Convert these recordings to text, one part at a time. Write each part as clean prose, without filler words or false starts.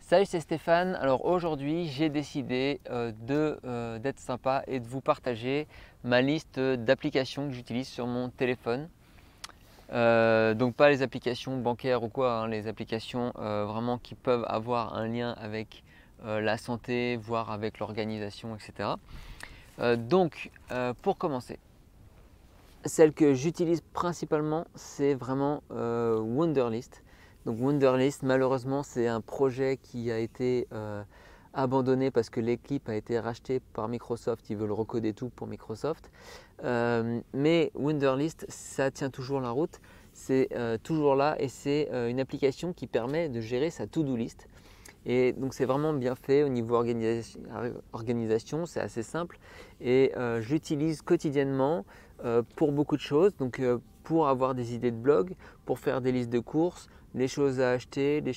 Salut, c'est Stéphane. Alors aujourd'hui, j'ai décidé d'être sympa et de vous partager ma liste d'applications que j'utilise sur mon téléphone. Donc pas les applications bancaires ou quoi, hein, les applications vraiment qui peuvent avoir un lien avec la santé, voire avec l'organisation, etc. Pour commencer, celle que j'utilise principalement, c'est vraiment Wunderlist. Donc Wunderlist, malheureusement, c'est un projet qui a été abandonné parce que l'équipe a été rachetée par Microsoft. Ils veulent recoder tout pour Microsoft. Mais Wunderlist, ça tient toujours la route. C'est toujours là et c'est une application qui permet de gérer sa to-do list. Et donc c'est vraiment bien fait au niveau organisation, c'est assez simple et je l'utilise quotidiennement pour beaucoup de choses. Donc pour avoir des idées de blog, pour faire des listes de courses, des choses à acheter, des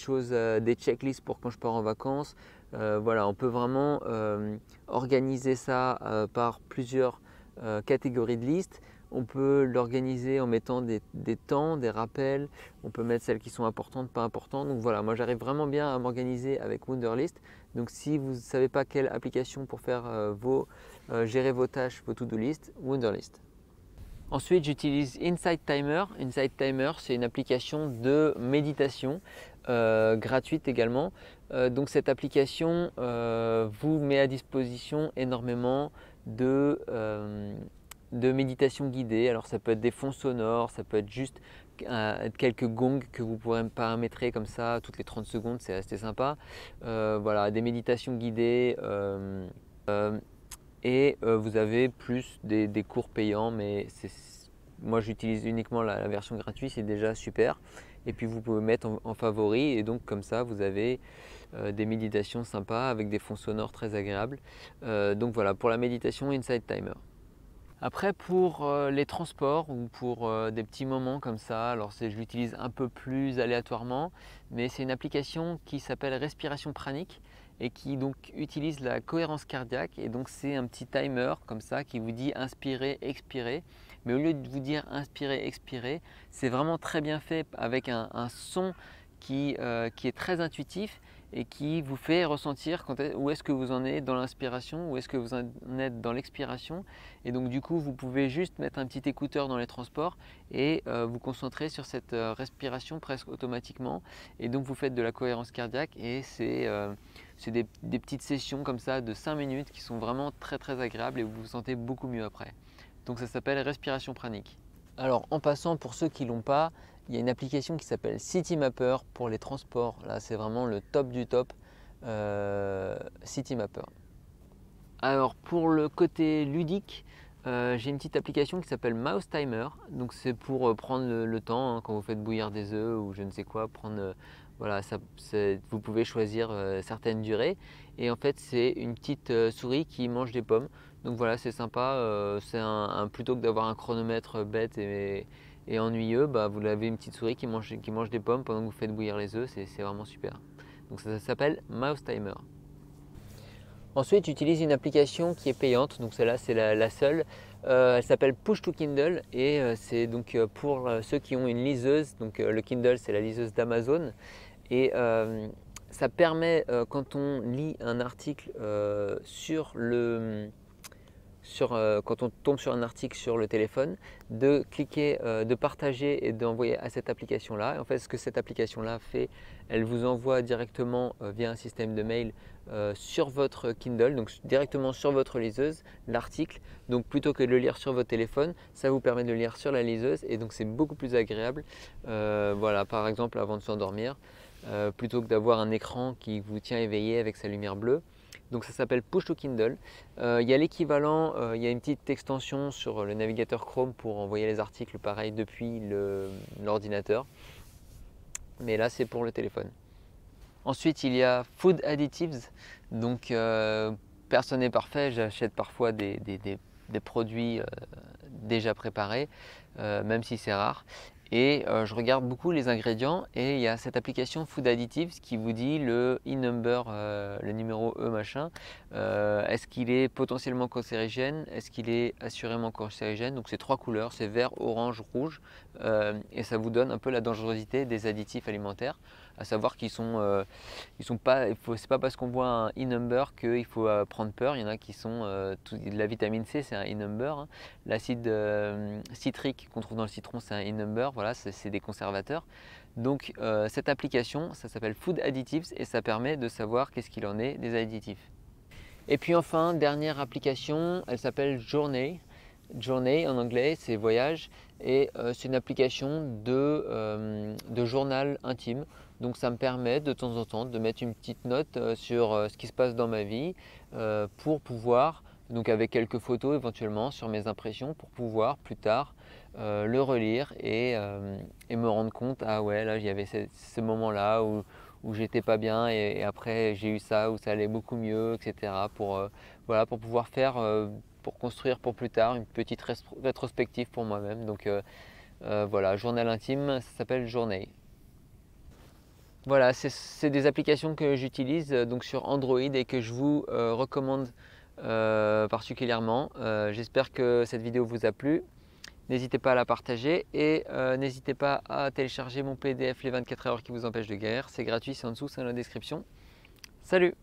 checklists pour quand je pars en vacances. Voilà, on peut vraiment organiser ça par plusieurs catégories de listes. On peut l'organiser en mettant des temps, des rappels. On peut mettre celles qui sont importantes, pas importantes. Donc voilà, moi j'arrive vraiment bien à m'organiser avec Wunderlist. Donc si vous ne savez pas quelle application pour faire gérer vos tâches, vos to-do list, Wunderlist. Ensuite, j'utilise Insight Timer. Insight Timer, c'est une application de méditation gratuite également. Donc cette application vous met à disposition énormément de méditation guidée. Alors ça peut être des fonds sonores, ça peut être juste quelques gongs que vous pourrez paramétrer comme ça toutes les 30 secondes, c'est assez sympa. Voilà, des méditations guidées et vous avez plus des cours payants, mais moi j'utilise uniquement la version gratuite, c'est déjà super. Et puis vous pouvez mettre en favori et donc comme ça vous avez des méditations sympas avec des fonds sonores très agréables. Donc voilà, pour la méditation, Insight Timer. Après pour les transports ou pour des petits moments comme ça, alors je l'utilise un peu plus aléatoirement, mais c'est une application qui s'appelle Respiration Pranique et qui donc utilise la cohérence cardiaque, et donc c'est un petit timer comme ça qui vous dit inspirer, expirer, mais au lieu de vous dire inspirer, expirer, c'est vraiment très bien fait avec un son qui est très intuitif et qui vous fait ressentir où est-ce que vous en êtes dans l'inspiration, où est-ce que vous en êtes dans l'expiration. Et donc du coup, vous pouvez juste mettre un petit écouteur dans les transports et vous concentrer sur cette respiration presque automatiquement. Et donc vous faites de la cohérence cardiaque et c'est des petites sessions comme ça de 5 minutes qui sont vraiment très très agréables et vous vous sentez beaucoup mieux après. Donc ça s'appelle Respiration Pranique. Alors en passant, pour ceux qui ne l'ont pas, il y a une application qui s'appelle Citymapper pour les transports. Là, c'est vraiment le top du top, Citymapper. Alors pour le côté ludique, j'ai une petite application qui s'appelle Mouse Timer. Donc c'est pour prendre le temps hein, quand vous faites bouillir des œufs ou je ne sais quoi. Voilà, vous pouvez choisir certaines durées. Et en fait, c'est une petite souris qui mange des pommes. Donc voilà, c'est sympa. Plutôt que d'avoir un chronomètre bête et ennuyeux, bah, vous avez une petite souris qui mange des pommes pendant que vous faites bouillir les œufs. C'est vraiment super. Donc ça s'appelle Mouse Timer. Ensuite, j'utilise une application qui est payante, donc celle-là c'est la seule. Elle s'appelle Push to Kindle et c'est donc pour ceux qui ont une liseuse. Donc le Kindle, c'est la liseuse d'Amazon et ça permet quand on lit un article quand on tombe sur un article sur le téléphone, de cliquer, de partager et d'envoyer à cette application-là. Et en fait, ce que cette application-là fait, elle vous envoie directement via un système de mail sur votre Kindle, donc directement sur votre liseuse, l'article. Donc plutôt que de le lire sur votre téléphone, ça vous permet de le lire sur la liseuse et donc c'est beaucoup plus agréable. Voilà, par exemple avant de s'endormir, plutôt que d'avoir un écran qui vous tient éveillé avec sa lumière bleue. Donc ça s'appelle Push to Kindle. Il y a l'équivalent, il y a une petite extension sur le navigateur Chrome pour envoyer les articles pareil depuis l'ordinateur. Mais là c'est pour le téléphone. Ensuite il y a Food Additives. Donc personne n'est parfait, j'achète parfois des produits déjà préparés, même si c'est rare. Et je regarde beaucoup les ingrédients et il y a cette application Food Additives qui vous dit le e-number, le numéro E machin. Est-ce qu'il est potentiellement cancérigène? Est-ce qu'il est assurément cancérigène? Donc c'est 3 couleurs, c'est vert, orange, rouge et ça vous donne un peu la dangerosité des additifs alimentaires. à savoir ils sont pas, c'est pas parce qu'on voit un e-number qu'il faut prendre peur. Il y en a qui sont, la vitamine C c'est un e-number, hein. L'acide citrique qu'on trouve dans le citron c'est un e-number, voilà, c'est des conservateurs. Donc cette application, ça s'appelle Food Additives et ça permet de savoir qu'est-ce qu'il en est des additifs. Et puis enfin, dernière application, elle s'appelle Journey. Journey en anglais, c'est voyage et c'est une application de journal intime. Donc ça me permet de temps en temps de mettre une petite note sur ce qui se passe dans ma vie pour pouvoir, donc avec quelques photos éventuellement sur mes impressions, pour pouvoir plus tard le relire et me rendre compte, ah ouais, là il y avait ce moment-là où j'étais pas bien et après j'ai eu ça, où ça allait beaucoup mieux, etc. Voilà, pour pouvoir faire, pour construire pour plus tard une petite rétrospective pour moi-même. Donc voilà, journal intime, ça s'appelle Journey. Voilà, c'est des applications que j'utilise donc sur Android et que je vous recommande particulièrement. J'espère que cette vidéo vous a plu. N'hésitez pas à la partager et n'hésitez pas à télécharger mon PDF les 24 heures qui vous empêchent de guérir. C'est gratuit, c'est en dessous, c'est dans la description. Salut!